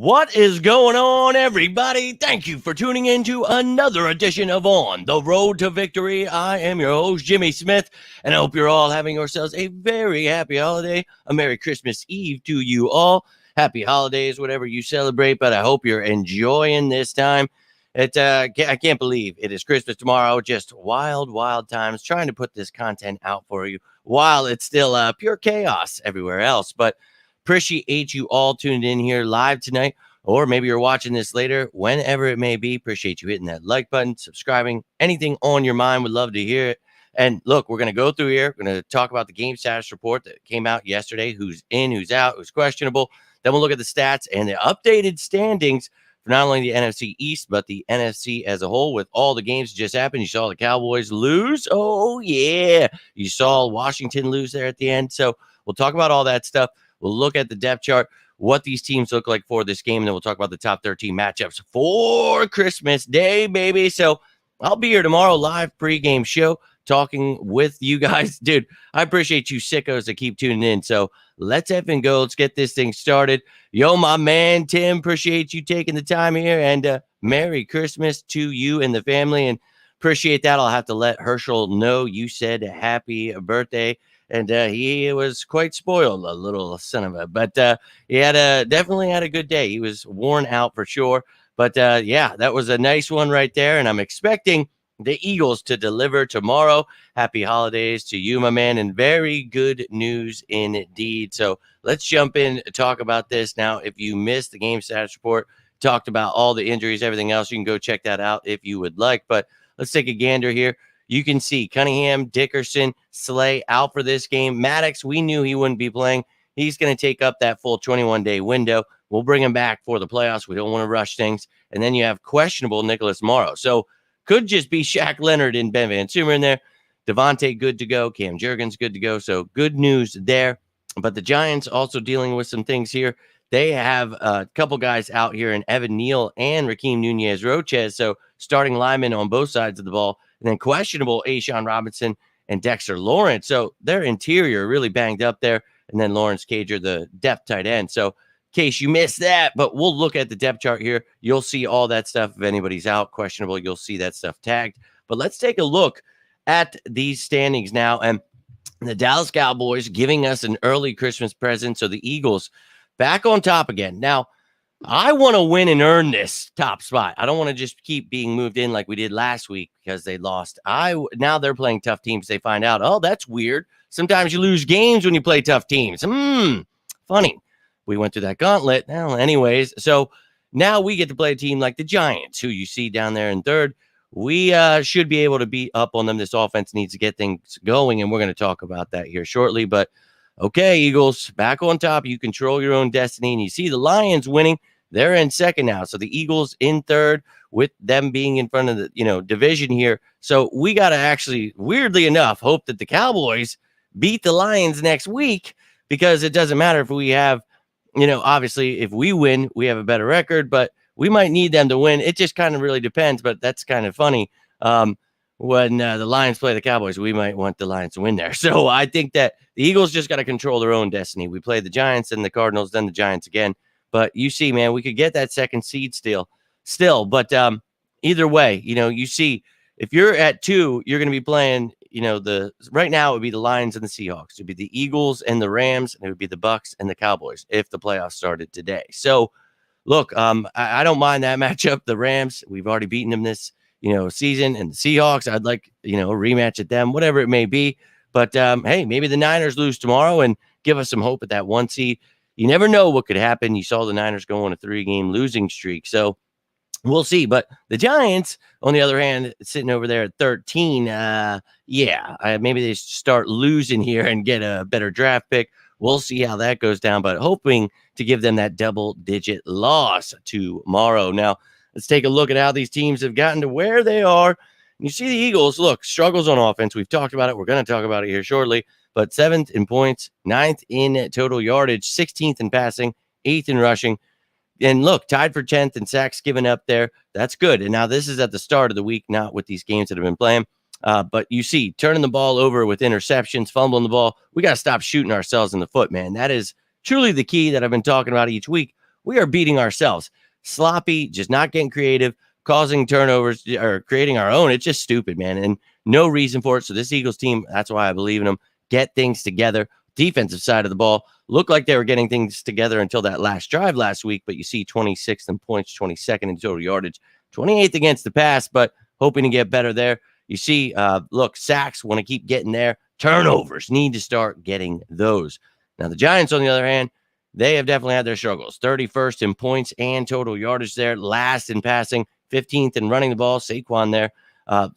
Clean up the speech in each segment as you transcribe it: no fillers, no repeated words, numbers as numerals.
What is going on, everybody? Thank you for tuning in to another edition of On the Road to Victory. I am your host, Jimmy Smith, and I hope you're all having yourselves a very happy holiday, a Merry Christmas Eve to you all. Happy holidays, whatever you celebrate, but I hope you're enjoying this time. I can't believe it is Christmas tomorrow. Just wild, wild times trying to put this content out for you while it's still pure chaos everywhere else. But appreciate you all tuned in here live tonight, or maybe you're watching this later, whenever it may be. Appreciate you hitting that like button, subscribing, anything on your mind. Would love to hear it. And look, we're going to go through here. We're going to talk about the game status report that came out yesterday, who's in, who's out, who's questionable. Then we'll look at the stats and the updated standings for not only the NFC East, but the NFC as a whole with all the games that just happened. You saw the Cowboys lose. Oh, yeah. You saw Washington lose there at the end. So we'll talk about all that stuff. We'll look at the depth chart, what these teams look like for this game, and then we'll talk about the top 13 matchups for Christmas Day, baby. So I'll be here tomorrow, live pregame show, talking with you guys. Dude, I appreciate you sickos that keep tuning in. So let's effing go. Let's get this thing started. Yo, my man, Tim, appreciate you taking the time here, and Merry Christmas to you and the family, and appreciate that. I'll have to let Herschel know you said happy birthday. And he was quite spoiled, a little son of a. But he definitely had a good day. He was worn out for sure. But yeah, that was a nice one right there. And I'm expecting the Eagles to deliver tomorrow. Happy holidays to you, my man, and very good news indeed. So let's jump in and talk about this now. If you missed the game status report, talked about all the injuries, everything else, you can go check that out if you would like. But let's take a gander here. You can see Cunningham, Dickerson, Slay out for this game. Maddox, we knew he wouldn't be playing. He's going to take up that full 21-day window. We'll bring him back for the playoffs. We don't want to rush things. And then you have questionable Nicholas Morrow. So could just be Shaq Leonard and Ben Van Sumer in there. Devontae good to go. Cam Jurgens good to go. So good news there. But the Giants also dealing with some things here. They have a couple guys out here in Evan Neal and Raheem Nunez-Roches. So starting linemen on both sides of the ball. And then questionable A'Shawn Robinson and Dexter Lawrence. So their interior really banged up there. And then Lawrence Cager, the depth tight end. So in case you missed that, but we'll look at the depth chart here. You'll see all that stuff. If anybody's out questionable, you'll see that stuff tagged. But let's take a look at these standings now. And the Dallas Cowboys giving us an early Christmas present. So the Eagles back on top again. Now, I want to win and earn this top spot. I don't want to just keep being moved in like we did last week because they lost. Now they're playing tough teams. They find out, oh, that's weird. Sometimes you lose games when you play tough teams. Funny. We went through that gauntlet. Well, anyways, so now we get to play a team like the Giants, who you see down there in third. We should be able to beat up on them. This offense needs to get things going, and we're going to talk about that here shortly. But okay, Eagles, back on top. You control your own destiny, and you see the Lions winning. They're in second now. So the Eagles in third with them being in front of the, division here. So we got to actually, weirdly enough, hope that the Cowboys beat the Lions next week, because it doesn't matter if we have, obviously if we win, we have a better record, but we might need them to win. It just kind of really depends, but that's kind of funny. When the Lions play the Cowboys, we might want the Lions to win there. So I think that the Eagles just got to control their own destiny. We play the Giants and the Cardinals, then the Giants again. But you see, man, we could get that second seed still. But either way, you see, if you're at 2, you're going to be playing, right now it would be the Lions and the Seahawks. It would be the Eagles and the Rams, and it would be the Bucks and the Cowboys if the playoffs started today. So, look, I don't mind that matchup. The Rams, we've already beaten them this, season, and the Seahawks, I'd like, a rematch at them, whatever it may be. But, hey, maybe the Niners lose tomorrow and give us some hope at that 1 seed. You never know what could happen. You saw the Niners go on a 3-game losing streak. So we'll see. But the Giants, on the other hand, sitting over there at 13, maybe they start losing here and get a better draft pick. We'll see how that goes down, but hoping to give them that double-digit loss tomorrow. Now, let's take a look at how these teams have gotten to where they are. You see the Eagles, look, struggles on offense. We've talked about it. We're going to talk about it here shortly. But 7th in points, 9th in total yardage, 16th in passing, 8th in rushing. And look, tied for 10th in sacks given up there. That's good. And now this is at the start of the week, not with these games that have been playing. But you see, turning the ball over with interceptions, fumbling the ball. We got to stop shooting ourselves in the foot, man. That is truly the key that I've been talking about each week. we are beating ourselves. Sloppy, just not getting creative, causing turnovers or creating our own. It's just stupid, man. And no reason for it. So this Eagles team, that's why I believe in them. Get things together. Defensive side of the ball looked like they were getting things together until that last drive last week, but you see 26th in points, 22nd in total yardage, 28th against the pass, but hoping to get better there. You see, look, sacks want to keep getting there. Turnovers need to start getting those. Now, the Giants, on the other hand, they have definitely had their struggles. 31st in points and total yardage there, last in passing, 15th in running the ball. Saquon there,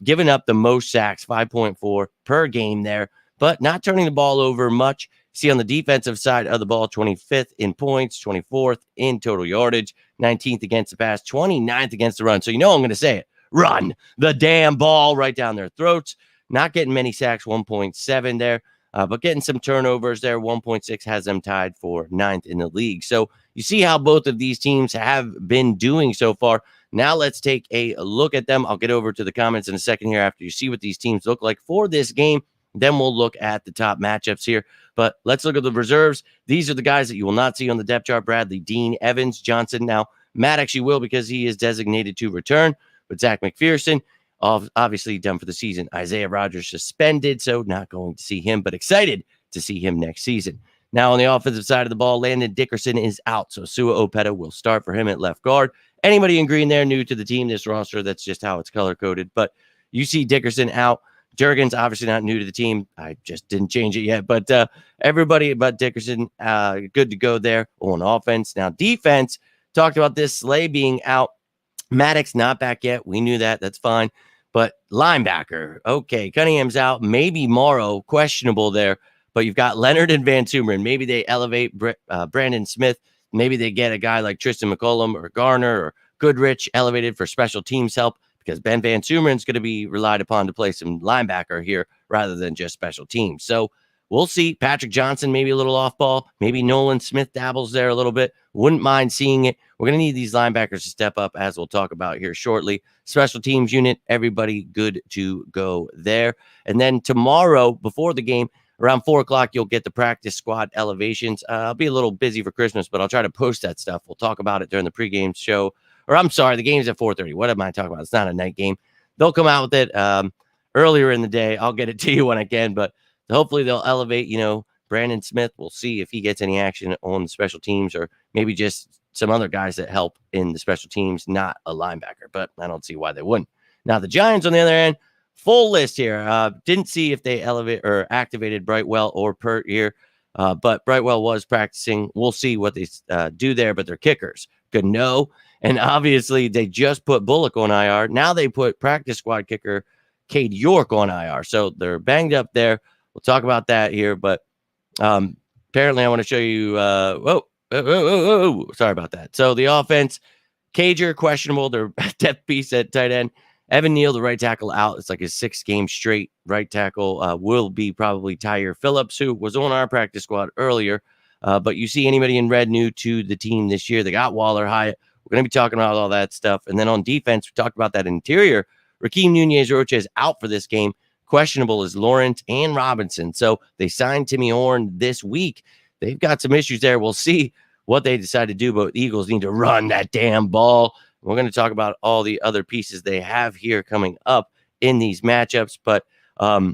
giving up the most sacks, 5.4 per game there, but not turning the ball over much. See on the defensive side of the ball, 25th in points, 24th in total yardage, 19th against the pass, 29th against the run. So you know I'm going to say it. Run the damn ball right down their throats. Not getting many sacks, 1.7 there, but getting some turnovers there. 1.6 has them tied for 9th in the league. So you see how both of these teams have been doing so far. Now let's take a look at them. I'll get over to the comments in a second here after you see what these teams look like for this game. Then we'll look at the top matchups here. But let's look at the reserves. These are the guys that you will not see on the depth chart. Bradley, Dean, Evans, Johnson. Now, Matt actually will because he is designated to return. But Zach McPherson, obviously done for the season. Isaiah Rodgers suspended, so not going to see him, but excited to see him next season. Now, on the offensive side of the ball, Landon Dickerson is out, so Sua Opeta will start for him at left guard. Anybody in green there new to the team, this roster, that's just how it's color-coded. But you see Dickerson out. Jurgens, obviously not new to the team. I just didn't change it yet. But everybody but Dickerson, good to go there on offense. Now, defense, talked about this, Slay being out. Maddox not back yet. We knew that. That's fine. But linebacker, okay, Cunningham's out. Maybe Morrow, questionable there. But you've got Leonard and Van Sumeren. Maybe they elevate Brandon Smith. Maybe they get a guy like Tristan McCollum or Garner or Goodrich elevated for special teams help, because Ben Van Sumeren's going to be relied upon to play some linebacker here rather than just special teams. So we'll see. Patrick Johnson, maybe a little off ball. Maybe Nolan Smith dabbles there a little bit. Wouldn't mind seeing it. We're going to need these linebackers to step up, as we'll talk about here shortly. Special teams unit, everybody good to go there. And then tomorrow, before the game, around 4 o'clock, you'll get the practice squad elevations. I'll be a little busy for Christmas, but I'll try to post that stuff. We'll talk about it during the pregame show. Or I'm sorry, the game's at 4:30. What am I talking about? It's not a night game. They'll come out with it earlier in the day. I'll get it to you when I can, but hopefully they'll elevate, Brandon Smith. We'll see if he gets any action on the special teams, or maybe just some other guys that help in the special teams, not a linebacker, but I don't see why they wouldn't. Now, the Giants, on the other hand, full list here. Didn't see if they elevate or activated Brightwell or Pert here, but Brightwell was practicing. We'll see what they do there, but they're kickers. Good to know. And obviously, they just put Bullock on IR. Now they put practice squad kicker Cade York on IR. So they're banged up there. We'll talk about that here. But apparently, I want to show you. Sorry about that. So the offense, Cager, questionable. Their depth piece at tight end. Evan Neal, the right tackle, out. It's like his 6th game straight. Right tackle will be probably Tyre Phillips, who was on our practice squad earlier. But you see anybody in red new to the team this year. They got Waller Hyatt. We're going to be talking about all that stuff. And then on defense, we talked about that interior. Rakeem Nunez-Rocha is out for this game. Questionable is Lawrence and Robinson. So they signed Timmy Horn this week. They've got some issues there. We'll see what they decide to do, but the Eagles need to run that damn ball. We're going to talk about all the other pieces they have here coming up in these matchups. But now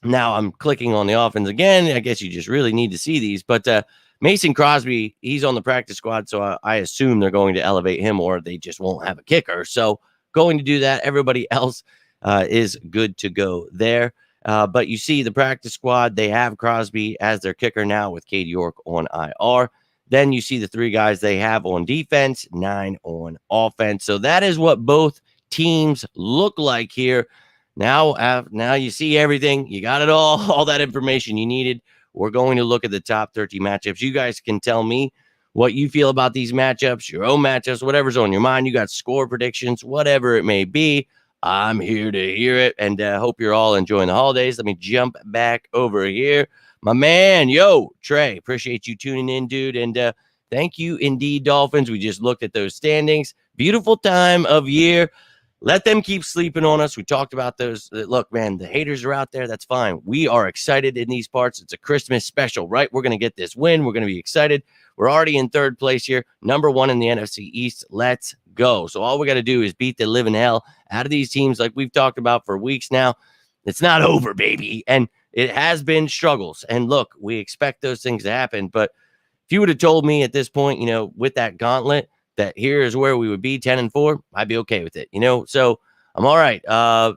I'm clicking on the offense again. I guess you just really need to see these. But Mason Crosby, he's on the practice squad, so I assume they're going to elevate him, or they just won't have a kicker. So going to do that. Everybody else is good to go there. But you see the practice squad, they have Crosby as their kicker now with Cade York on IR. Then you see the 3 guys they have on defense, 9 on offense. So that is what both teams look like here. Now you see everything. You got it all that information you needed. We're going to look at the top 30 matchups. You guys can tell me what you feel about these matchups, your own matchups, whatever's on your mind. You got score predictions, whatever it may be. I'm here to hear it, and hope you're all enjoying the holidays. Let me jump back over here. My man, Trey, appreciate you tuning in, dude, and thank you indeed, Dolphins. We just looked at those standings. Beautiful time of year. let them keep sleeping on us. We talked about those. Look, man, the haters are out there. That's fine. We are excited in these parts. It's a Christmas special, right? We're going to get this win. We're going to be excited. We're already in third place here, number 1 in the NFC East. Let's go. So all we got to do is beat the living hell out of these teams like we've talked about for weeks now. It's not over, baby. And it has been struggles. And look, we expect those things to happen. But if you would have told me at this point, with that gauntlet, that here is where we would be 10-4, I'd be okay with it, so I'm all right. I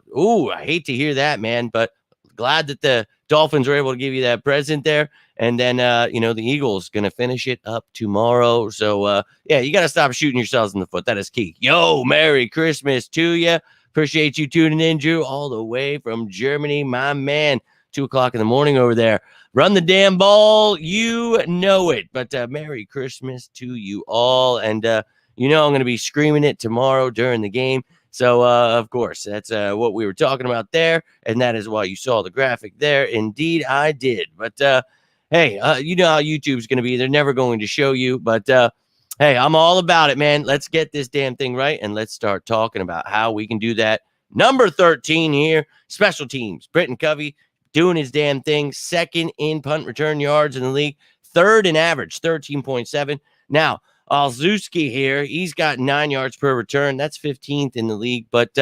hate to hear that, man, but glad that the Dolphins were able to give you that present there. And then, the Eagles going to finish it up tomorrow. So, you got to stop shooting yourselves in the foot. That is key. Yo, Merry Christmas to you. Appreciate you tuning in, Drew, all the way from Germany, my man. 2:00 in the morning over there. Run the damn ball. You know it. But Merry Christmas to you all. And, I'm going to be screaming it tomorrow during the game. So, of course, that's what we were talking about there. And that is why you saw the graphic there. Indeed, I did. But, hey, you know how YouTube's going to be. They're never going to show you. But, hey, I'm all about it, man. Let's get this damn thing right. And let's start talking about how we can do that. Number 13 here, special teams. Britton Covey doing his damn thing. Second in punt return yards in the league. Third in average, 13.7. Now, Alzewski here, he's got 9 yards per return. That's 15th in the league. But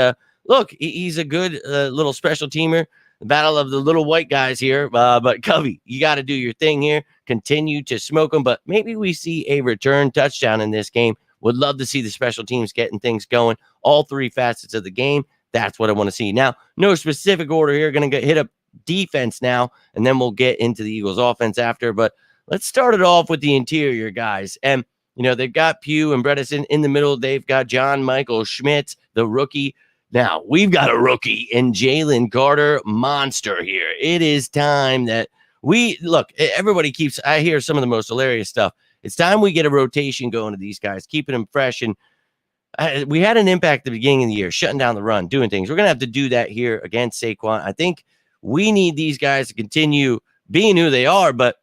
look, he's a good little special teamer. The battle of the little white guys here. But Covey, you got to do your thing here. Continue to smoke them. But maybe we see a return touchdown in this game. Would love to see the special teams getting things going. All 3 facets of the game. That's what I want to see. Now, no specific order here. Going to hit up defense now, and then we'll get into the Eagles offense after. But let's start it off with the interior guys. And they've got Pugh and Bredesen in the middle. They've got John Michael Schmitz, the rookie. Now we've got a rookie in Jalen Carter, monster here. It is time that we look. Everybody keeps. I hear some of the most hilarious stuff. It's time we get a rotation going to these guys, keeping them fresh. And we had an impact at the beginning of the year, shutting down the run, doing things. We're gonna have to do that here against Saquon. I think we need these guys to continue being who they are, but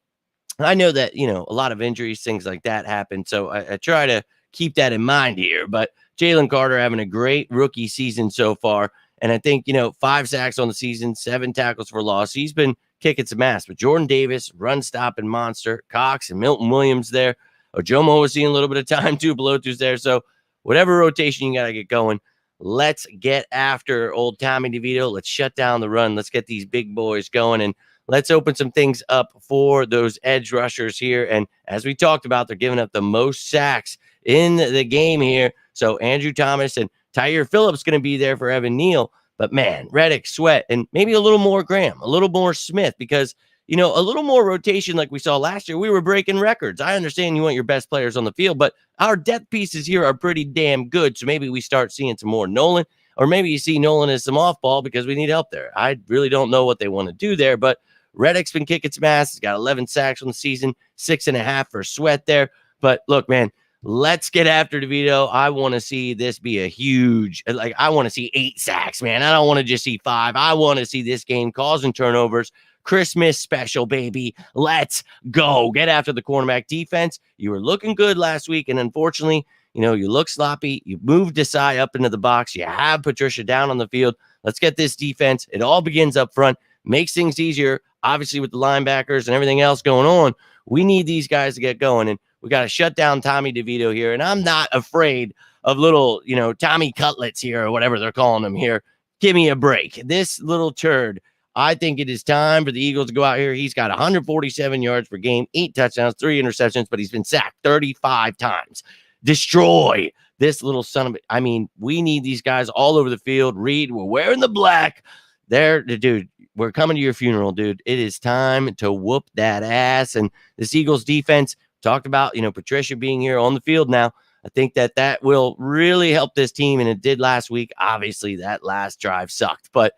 I know that, a lot of injuries, things like that happen. So I try to keep that in mind here. But Jalen Carter having a great rookie season so far. And I think, 5 sacks on the season, 7 tackles for loss. He's been kicking some ass. But Jordan Davis, run stopping monster. Cox and Milton Williams there. Ojomo was seeing a little bit of time too. Belotu's there. So whatever rotation you got to get going, let's get after old Tommy DeVito. Let's shut down the run. Let's get these big boys going. And let's open some things up for those edge rushers here. And as we talked about, they're giving up the most sacks in the game here. So Andrew Thomas and Tyre Phillips going to be there for Evan Neal. But, man, Reddick, Sweat, and maybe a little more Graham, a little more Smith, because, a little more rotation like we saw last year. We were breaking records. I understand you want your best players on the field, but our depth pieces here are pretty damn good. So maybe we start seeing some more Nolan, or maybe you see Nolan as some off ball because we need help there. I really don't know what they want to do there, but Reddick's been kicking some ass. He's got 11 sacks on the season, 6.5 for Sweat there. But look, man, let's get after DeVito. I want to see this be a huge, I want to see 8 sacks, man. I don't want to just see 5. I want to see this game causing turnovers. Christmas special, baby. Let's go. Get after the cornerback defense. You were looking good last week, and unfortunately, you look sloppy. You moved Desai up into the box. You have Patricia down on the field. Let's get this defense. It all begins up front. Makes things easier, obviously, with the linebackers and everything else going on. We need these guys to get going, and we got to shut down Tommy DeVito here. And I'm not afraid of little, Tommy Cutlets here or whatever they're calling them here. Give me a break. This little turd, I think it is time for the Eagles to go out here. He's got 147 yards per game, 8 touchdowns, 3 interceptions, but he's been sacked 35 times. Destroy this little son of a... I mean, we need these guys all over the field. Reed, we're wearing the black. There, dude, we're coming to your funeral, dude. It is time to whoop that ass. And this Eagles defense, talked about, Patricia being here on the field now. I think that will really help this team, and it did last week. Obviously, that last drive sucked, but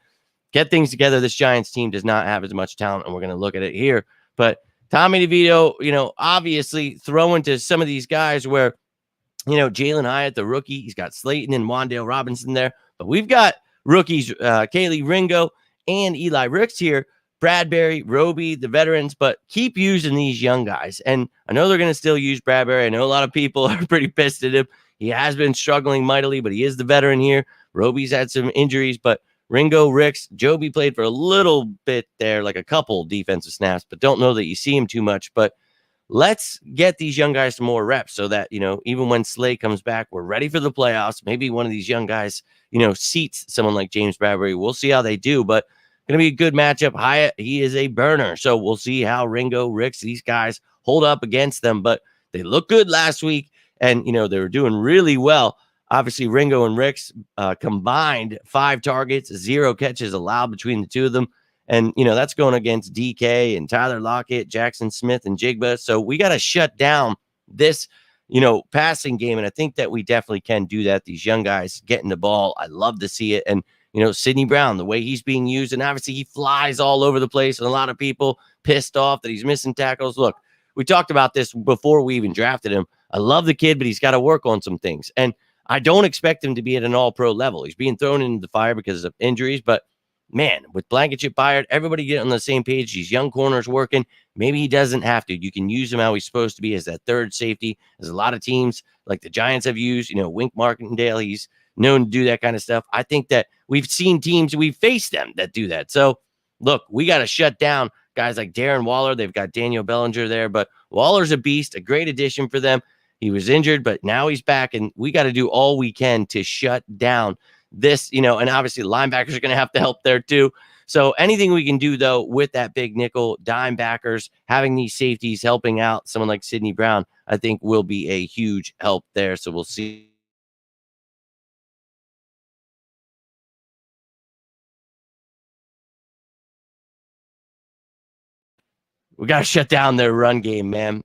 get things together. This Giants team does not have as much talent, and we're going to look at it here. But Tommy DeVito, obviously throwing to some of these guys where, Jalen Hyatt, the rookie, he's got Slayton and Wandale Robinson there. But we've got rookies, Kaylee Ringo and Eli Ricks here, Bradbury, Roby, the veterans, but keep using these young guys. And I know they're going to still use Bradbury. I know a lot of people are pretty pissed at him. He has been struggling mightily, but he is the veteran here. Roby's had some injuries, but Ringo, Ricks, Joby played for a little bit there, like a couple defensive snaps, but don't know that you see him too much. But let's get these young guys some more reps so that, even when Slay comes back, we're ready for the playoffs. Maybe one of these young guys, seats someone like James Bradbury. We'll see how they do, but going to be a good matchup. Hyatt, he is a burner. So we'll see how Ringo, Ricks, these guys hold up against them. But they looked good last week, and, they were doing really well. Obviously, Ringo and Ricks combined 5 targets, 0 catches allowed between the two of them. And, that's going against DK and Tyler Lockett, Jackson Smith, and Jigba. So we got to shut down this, passing game. And I think that we definitely can do that. These young guys getting the ball. I love to see it. And, Sidney Brown, the way he's being used, and obviously he flies all over the place. And a lot of people pissed off that he's missing tackles. Look, we talked about this before we even drafted him. I love the kid, but he's got to work on some things. And I don't expect him to be at an all-pro level. He's being thrown into the fire because of injuries, but man, with Blankenship fired, everybody get on the same page. These young corners working. Maybe he doesn't have to. You can use him how he's supposed to be as that third safety. There's a lot of teams like the Giants have used, Wink Martindale. He's known to do that kind of stuff. I think that we've seen teams, we've faced them that do that. So, look, we got to shut down guys like Darren Waller. They've got Daniel Bellinger there, but Waller's a beast, a great addition for them. He was injured, but now he's back, and we got to do all we can to shut down this, and obviously linebackers are going to have to help there too. So anything we can do, though, with that big nickel, dime backers, having these safeties helping out someone like Sidney Brown, I think will be a huge help there. So we'll see. We got to shut down their run game, man.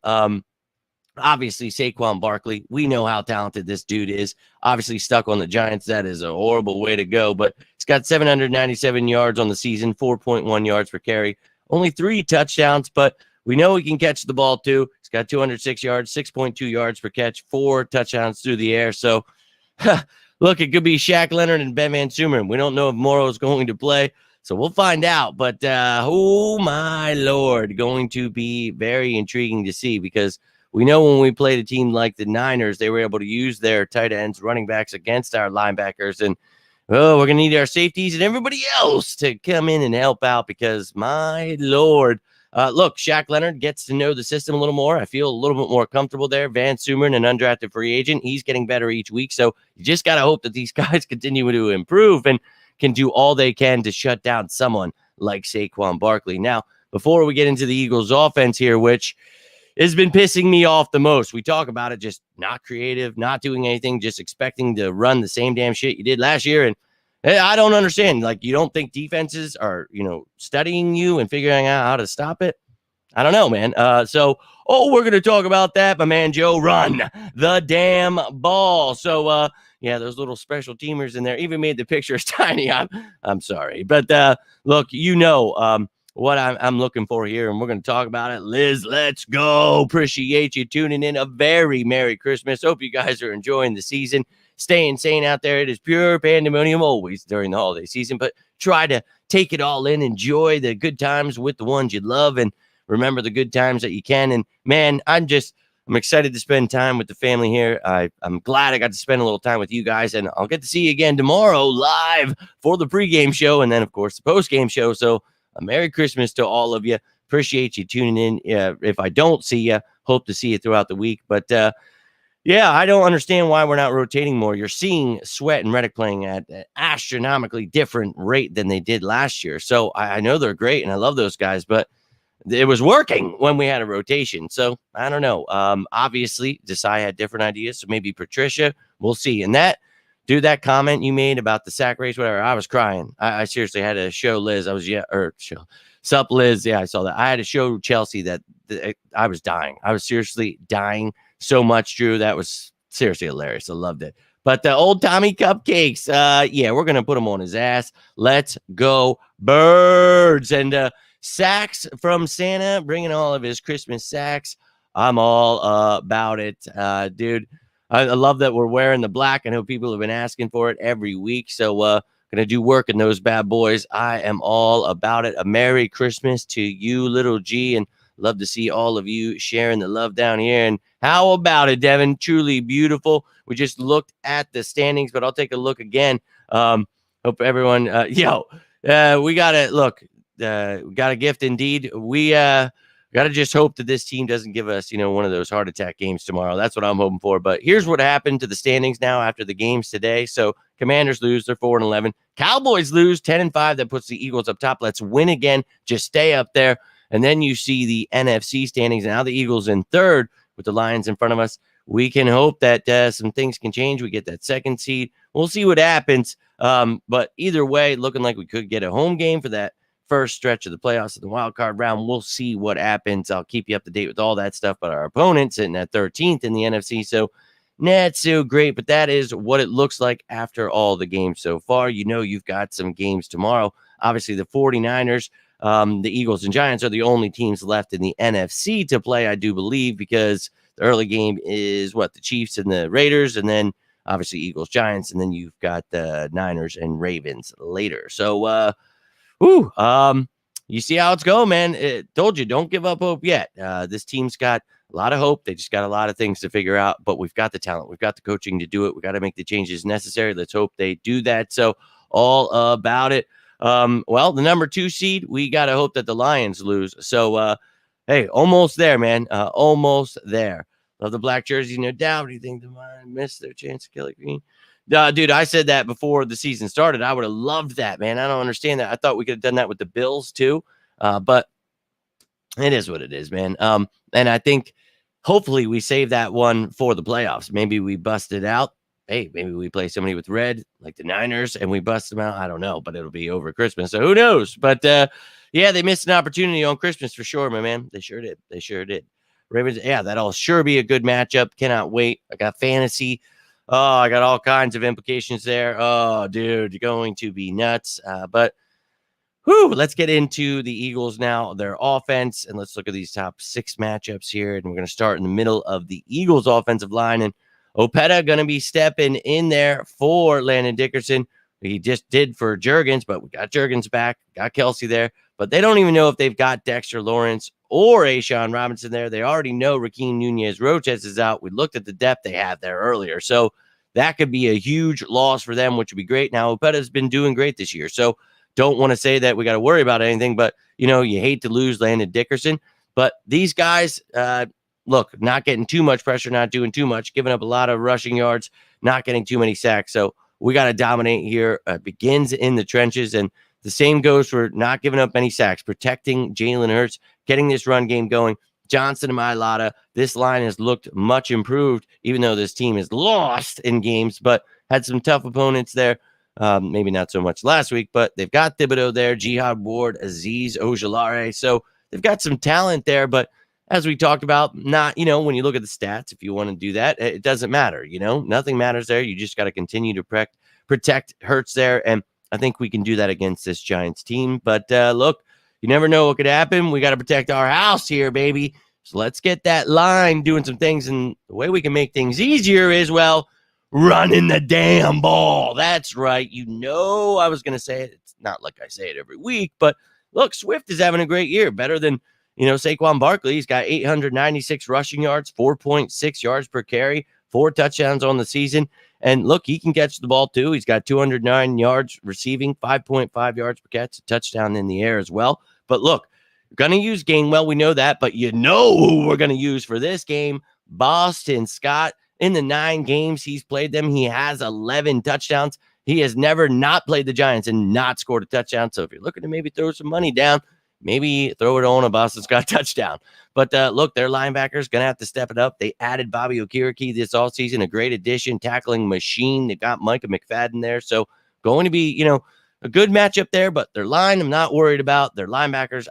Obviously, Saquon Barkley, we know how talented this dude is. Obviously, stuck on the Giants. That is a horrible way to go, but he's got 797 yards on the season, 4.1 yards per carry, only 3 touchdowns, but we know he can catch the ball too. He's got 206 yards, 6.2 yards per catch, 4 touchdowns through the air. So, look, it could be Shaq Leonard and Ben Van Sumeren. We don't know if Morrow's going to play, so we'll find out. But, oh, my Lord, going to be very intriguing to see because we know when we played a team like the Niners, they were able to use their tight ends, running backs against our linebackers. And, we're going to need our safeties and everybody else to come in and help out because, my Lord, look, Shaq Leonard gets to know the system a little more. I feel a little bit more comfortable there. Van Sumeren, an undrafted free agent, he's getting better each week. So you just got to hope that these guys continue to improve and can do all they can to shut down someone like Saquon Barkley. Now, before we get into the Eagles offense here, which has been pissing me off the most. We talk about it, just not creative, not doing anything, just expecting to run the same damn shit you did last year. And I don't understand. Like, you don't think defenses are, studying you and figuring out how to stop it? I don't know, man. We're going to talk about that. My man, Joe, run the damn ball. So, yeah, those little special teamers in there even made the pictures tiny. I'm sorry. But, look, what I'm looking for here, and we're going to talk about it. Liz, let's go. Appreciate you tuning in. A very Merry Christmas. Hope you guys are enjoying the season. Staying sane out there. It is pure pandemonium always during the holiday season, but try to take it all in. Enjoy the good times with the ones you love, and remember the good times that you can. And, man, I'm excited to spend time with the family here. I'm glad I got to spend a little time with you guys, and I'll get to see you again tomorrow live for the pregame show and then, of course, the postgame show. So, a Merry Christmas to all of you. Appreciate you tuning in. If I don't see you, hope to see you throughout the week. But, yeah, I don't understand why we're not rotating more. You're seeing Sweat and Reddick playing at an astronomically different rate than they did last year. So I know they're great, and I love those guys, but it was working when we had a rotation. So I don't know. Obviously, Desai had different ideas, so maybe Patricia. We'll see. And that comment you made about the sack race, whatever, I was crying. I seriously had to show Liz. Sup, Liz. Yeah, I saw that. I had to show Chelsea that I was dying. I was seriously dying so much, Drew. That was seriously hilarious. I loved it. But the old Tommy Cupcakes, yeah, we're going to put him on his ass. Let's go, birds. And sacks from Santa, bringing all of his Christmas sacks. I'm all about it, dude. I love that we're wearing the black. I know people have been asking for it every week. So going to do work in those bad boys. I am all about it. A Merry Christmas to you, little G, and love to see all of you sharing the love down here. And how about it, Devin? Truly beautiful. We just looked at the standings, but I'll take a look again. Hope everyone, we got to look, we got a gift indeed. We got to just hope that this team doesn't give us, one of those heart attack games tomorrow. That's what I'm hoping for. But here's what happened to the standings now after the games today. So Commanders lose, they're 4-11. Cowboys lose 10-5. That puts the Eagles up top. Let's win again. Just stay up there. And then you see the NFC standings. Now the Eagles in third with the Lions in front of us. We can hope that some things can change. We get that second seed. We'll see what happens. But either way, looking like we could get a home game for that first stretch of the playoffs in the wild card round. We'll see what happens. I'll keep you up to date with all that stuff. But our opponent sitting at 13th in the NFC. So not so great, but that is what it looks like after all the games so far. You've got some games tomorrow. Obviously, the 49ers, the Eagles and Giants are the only teams left in the NFC to play, I do believe, because the early game is the Chiefs and the Raiders, and then obviously Eagles, Giants, and then you've got the Niners and Ravens later. So, you see how it's going, man. Told you, don't give up hope yet. This team's got a lot of hope. They just got a lot of things to figure out, but we've got the talent. We've got the coaching to do it. We got to make the changes necessary. Let's hope they do that. So all about it. The number 2 seed, we got to hope that the Lions lose. So, hey, almost there, man. Almost there. Love the black jerseys, no doubt. Do you think the Lions missed their chance to kill it green? Dude, I said that before the season started. I would have loved that, man. I don't understand that. I thought we could have done that with the Bills too. But it is what it is, man. And I think hopefully we save that one for the playoffs. Maybe we bust it out. Hey, maybe we play somebody with red like the Niners and we bust them out. I don't know, but it'll be over Christmas. So who knows? But yeah, they missed an opportunity on Christmas for sure, my man. They sure did. Ravens, yeah, that'll sure be a good matchup. Cannot wait. I got fantasy. Oh, I got all kinds of implications there. Oh, dude, going to be nuts. But let's get into the Eagles now, their offense, and let's look at these top 6 matchups here. And we're going to start in the middle of the Eagles offensive line. And Opeta going to be stepping in there for Landon Dickerson. He just did for Juergens, but we got Juergens back, got Kelsey there. But they don't even know if they've got Dexter Lawrence or A'Shawn Robinson there. They already know Raheem Nunez-Roches is out. We looked at the depth they have there earlier. So that could be a huge loss for them, which would be great. Now, Opeta's been doing great this year. So don't want to say that we got to worry about anything, but, you hate to lose Landon Dickerson. But these guys, look, not getting too much pressure, not doing too much, giving up a lot of rushing yards, not getting too many sacks. So we got to dominate here. Begins in the trenches, and the same goes for not giving up any sacks, protecting Jalen Hurts, getting this run game going. Johnson and Mailata, this line has looked much improved, even though this team is lost in games, but had some tough opponents there. Maybe not so much last week, but they've got Thibodeau there, Jihad Ward, Azeez Ojulari. So they've got some talent there, but as we talked about, not, when you look at the stats, if you want to do that, it doesn't matter, nothing matters there. You just got to continue to protect Hurts there. And I think we can do that against this Giants team. But look, you never know what could happen. We got to protect our house here, baby. So let's get that line doing some things. And the way we can make things easier is, running the damn ball. That's right. I was going to say it. It's not like I say it every week, but look, Swift is having a great year. Better than, Saquon Barkley. He's got 896 rushing yards, 4.6 yards per carry, 4 touchdowns on the season. And look, he can catch the ball too. He's got 209 yards receiving, 5.5 yards per catch, a touchdown in the air as well. But look, we're going to use Gainwell. We know that, but who we're going to use for this game? Boston Scott. In the 9 games he's played them, he has 11 touchdowns. He has never not played the Giants and not scored a touchdown. So if you're looking to maybe throw some money down, maybe throw it on a Boston Scott touchdown. But look, their linebackers going to have to step it up. They added Bobby Okereke this offseason, a great addition, tackling machine. They got Micah McFadden there. So going to be, a good matchup there, but their line, I'm not worried about. Their linebackers,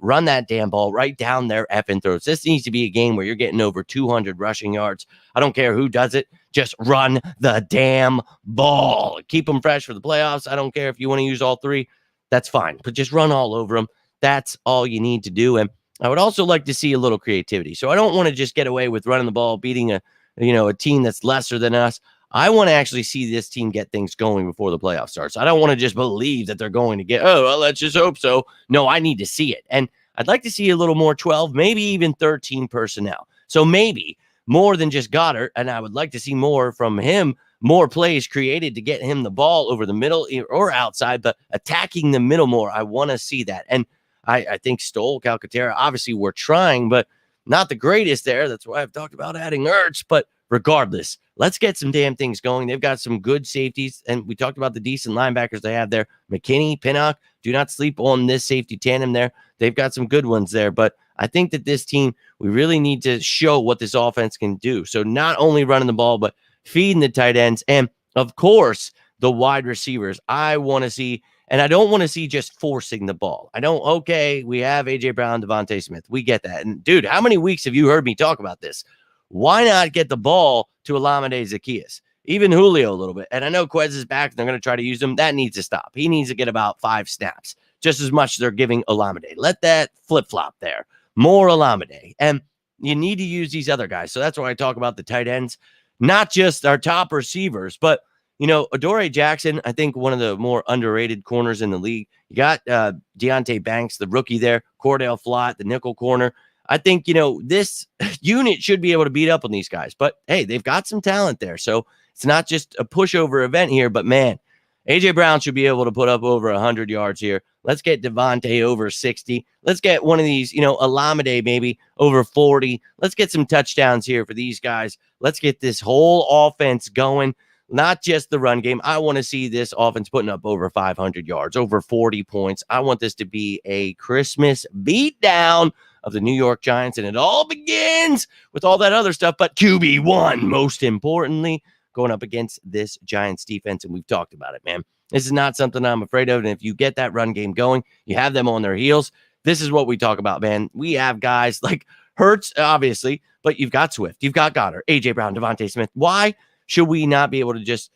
run that damn ball right down their effing throats. This needs to be a game where you're getting over 200 rushing yards. I don't care who does it. Just run the damn ball. Keep them fresh for the playoffs. I don't care if you want to use all 3. That's fine, but just run all over them. That's all you need to do. And I would also like to see a little creativity. So I don't want to just get away with running the ball, beating a team that's lesser than us. I want to actually see this team get things going before the playoffs starts. I don't want to just believe that they're going to get, let's just hope so. No, I need to see it. And I'd like to see a little more 12, maybe even 13 personnel. So maybe more than just Goddard. And I would like to see more from him, more plays created to get him the ball over the middle or outside, but attacking the middle more. I want to see that. And I think Stoll, Calcaterra, obviously we're trying, but not the greatest there. That's why I've talked about adding Ertz. But regardless, let's get some damn things going. They've got some good safeties, and we talked about the decent linebackers they have there. McKinney, Pinnock, do not sleep on this safety tandem there. They've got some good ones there, but I think that this team, we really need to show what this offense can do. So not only running the ball, but feeding the tight ends, and of course, the wide receivers. I want to see, and I don't want to see just forcing the ball. Okay, we have A.J. Brown, Devontae Smith. We get that. And dude, how many weeks have you heard me talk about this? Why not get the ball to Olamide Zaccheaus? Even Julio a little bit. And I know Quez is back, and they're going to try to use him. That needs to stop. He needs to get about 5 snaps, just as much as they're giving Olamide. Let that flip-flop there. More Olamide. And you need to use these other guys. So that's why I talk about the tight ends, not just our top receivers, but, Adoree Jackson, I think one of the more underrated corners in the league. You got Deonte Banks, the rookie there, Cordell Flott, the nickel corner. I think, this unit should be able to beat up on these guys. But, hey, they've got some talent there. So it's not just a pushover event here. But, man, A.J. Brown should be able to put up over 100 yards here. Let's get Devontae over 60. Let's get one of these, Olamide maybe over 40. Let's get some touchdowns here for these guys. Let's get this whole offense going, not just the run game. I want to see this offense putting up over 500 yards, over 40 points. I want this to be a Christmas beatdown of the New York Giants, and it all begins with all that other stuff, but QB1, most importantly, going up against this Giants defense, and we've talked about it, man. This is not something I'm afraid of, and if you get that run game going, you have them on their heels. This is what we talk about, man. We have guys like Hurts, obviously, but you've got Swift, you've got Goddard, A.J. Brown, Devontae Smith. Why should we not be able to just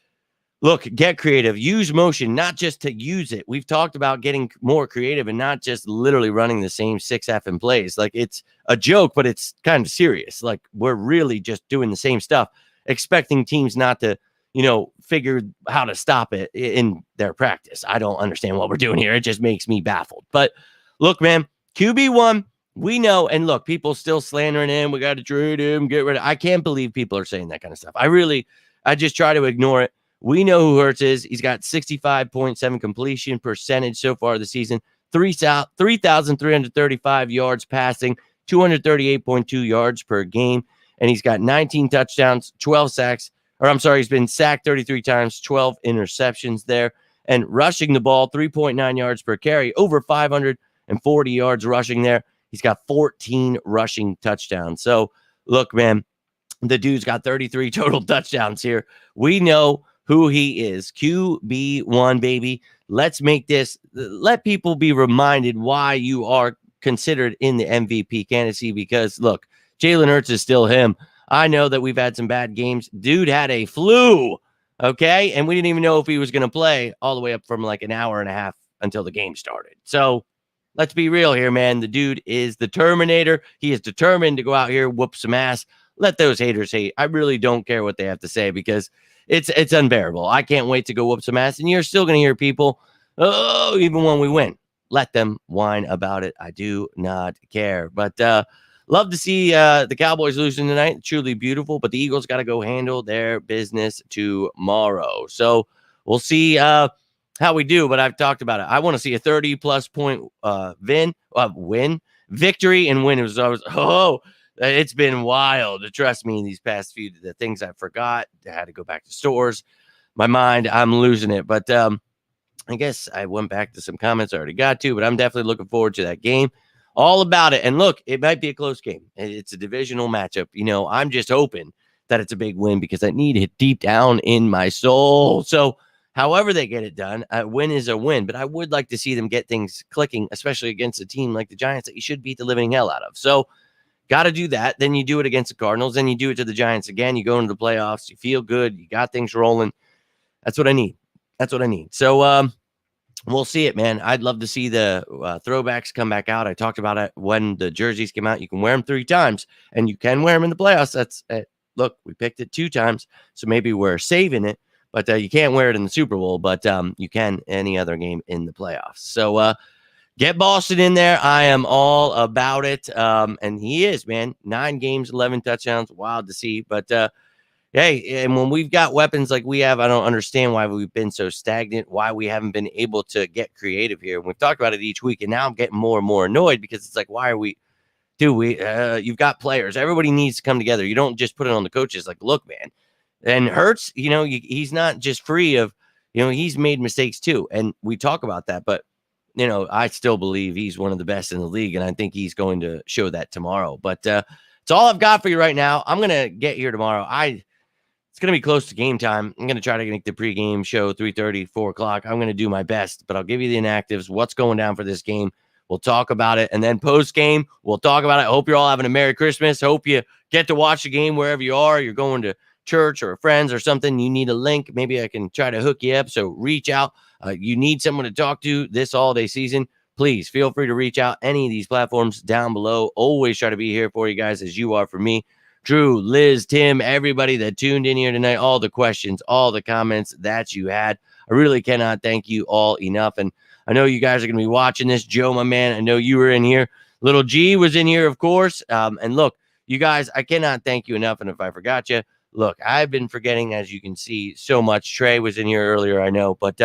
get creative, use motion, not just to use it? We've talked about getting more creative and not just literally running the same 6 effing plays. Like, it's a joke, but it's kind of serious. Like, we're really just doing the same stuff, expecting teams not to, figure how to stop it in their practice. I don't understand what we're doing here. It just makes me baffled. But look, man, QB1, we know, and look, people still slandering him. We got to trade him, get rid of. I can't believe people are saying that kind of stuff. I just try to ignore it. We know who Hurts is. He's got 65.7 completion percentage so far this season, 3,335 yards passing, 238.2 yards per game, and he's got 19 touchdowns, 12 sacks. He's been sacked 33 times, 12 interceptions there, and rushing the ball, 3.9 yards per carry, over 540 yards rushing there. He's got 14 rushing touchdowns. So, look, man, the dude's got 33 total touchdowns here. We know who he is. QB1, baby. Let's make this, let people be reminded why you are considered in the MVP candidacy, because, look, Jalen Hurts is still him. I know that we've had some bad games. Dude had a flu, okay? And we didn't even know if he was going to play all the way up from like an hour and a half until the game started. So let's be real here, man. The dude is the Terminator. He is determined to go out here, whoop some ass. Let those haters hate. I really don't care what they have to say, because it's unbearable. I can't wait to go whoop some ass. And you're still going to hear people, even when we win. Let them whine about it. I do not care. But love to see the Cowboys losing tonight. Truly beautiful. But the Eagles got to go handle their business tomorrow. So we'll see how we do. But I've talked about it. I want to see a 30-plus point win, victory, and win. It's been wild. Trust me, these past few, the things I forgot. I had to go back to stores. My mind, I'm losing it. But I guess I went back to some comments I already got to, but I'm definitely looking forward to that game. All about it. And look, it might be a close game. It's a divisional matchup. I'm just hoping that it's a big win, because I need it deep down in my soul. So however they get it done, a win is a win. But I would like to see them get things clicking, especially against a team like the Giants that you should beat the living hell out of. So got to do that. Then you do it against the Cardinals. Then you do it to the Giants again. You go into the playoffs. You feel good. You got things rolling. That's what I need. So we'll see it, man. I'd love to see the throwbacks come back out. I talked about it when the jerseys came out. You can wear them 3 times, and you can wear them in the playoffs. Look, we picked it 2 times, so maybe we're saving it. But you can't wear it in the Super Bowl, but you can any other game in the playoffs. So get Boston in there. I am all about it. And he is, man. 9 games, 11 touchdowns. Wild to see. But Hey, and when we've got weapons like we have, I don't understand why we've been so stagnant, why we haven't been able to get creative here. And we've talked about it each week, and now I'm getting more and more annoyed because it's like, why are we? You've got players. Everybody needs to come together. You don't just put it on the coaches. Like, look, man, and Hurts, he's not just free of, he's made mistakes too, and we talk about that, but I still believe he's one of the best in the league, and I think he's going to show that tomorrow. But it's all I've got for you right now. I'm gonna get here tomorrow. It's going to be close to game time. I'm going to try to make the pregame show 3:30, 4 o'clock. I'm going to do my best, but I'll give you the inactives, what's going down for this game. We'll talk about it. And then post-game, we'll talk about it. I hope you're all having a Merry Christmas. Hope you get to watch the game wherever you are. You're going to church or friends or something. You need a link. Maybe I can try to hook you up. So reach out. You need someone to talk to this holiday season. Please feel free to reach out any of these platforms down below. Always try to be here for you guys as you are for me. Drew, Liz, Tim, everybody that tuned in here tonight, all the questions, all the comments that you had. I really cannot thank you all enough. And I know you guys are going to be watching this. Joe, my man, I know you were in here. Little G was in here, of course. And look, you guys, I cannot thank you enough. And if I forgot you, look, I've been forgetting, as you can see, so much. Trey was in here earlier, I know. But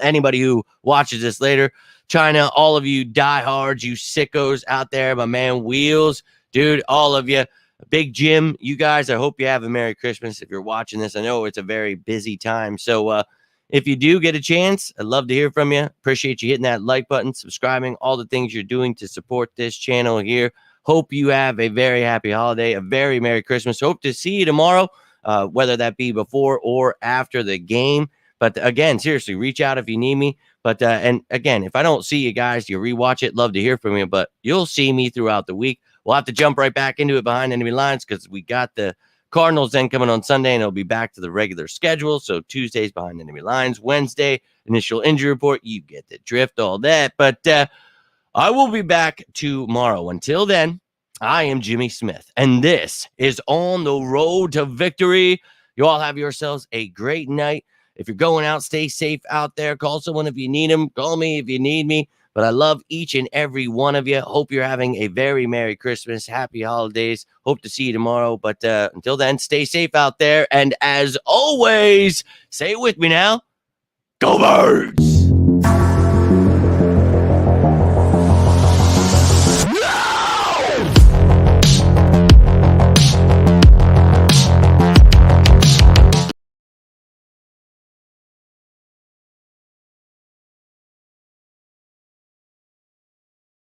anybody who watches this later, China, all of you diehards, you sickos out there, my man Wheels, dude, all of you. Big Jim, you guys, I hope you have a Merry Christmas if you're watching this. I know it's a very busy time. So if you do get a chance, I'd love to hear from you. Appreciate you hitting that like button, subscribing, all the things you're doing to support this channel here. Hope you have a very happy holiday, a very Merry Christmas. Hope to see you tomorrow, whether that be before or after the game. But again, seriously, reach out if you need me. But and again, if I don't see you guys, you rewatch it. Love to hear from you. But you'll see me throughout the week. We'll have to jump right back into it behind enemy lines because we got the Cardinals then coming on Sunday, and it'll be back to the regular schedule. So Tuesdays behind enemy lines, Wednesday initial injury report. You get the drift, all that. But I will be back tomorrow. Until then, I am Jimmy Smith, and this is On the Road to Victory. You all have yourselves a great night. If you're going out, stay safe out there. Call someone if you need them. Call me if you need me. But I love each and every one of you. Hope you're having a very Merry Christmas. Happy holidays. Hope to see you tomorrow. But until then, stay safe out there. And as always, say it with me now. Go Birds!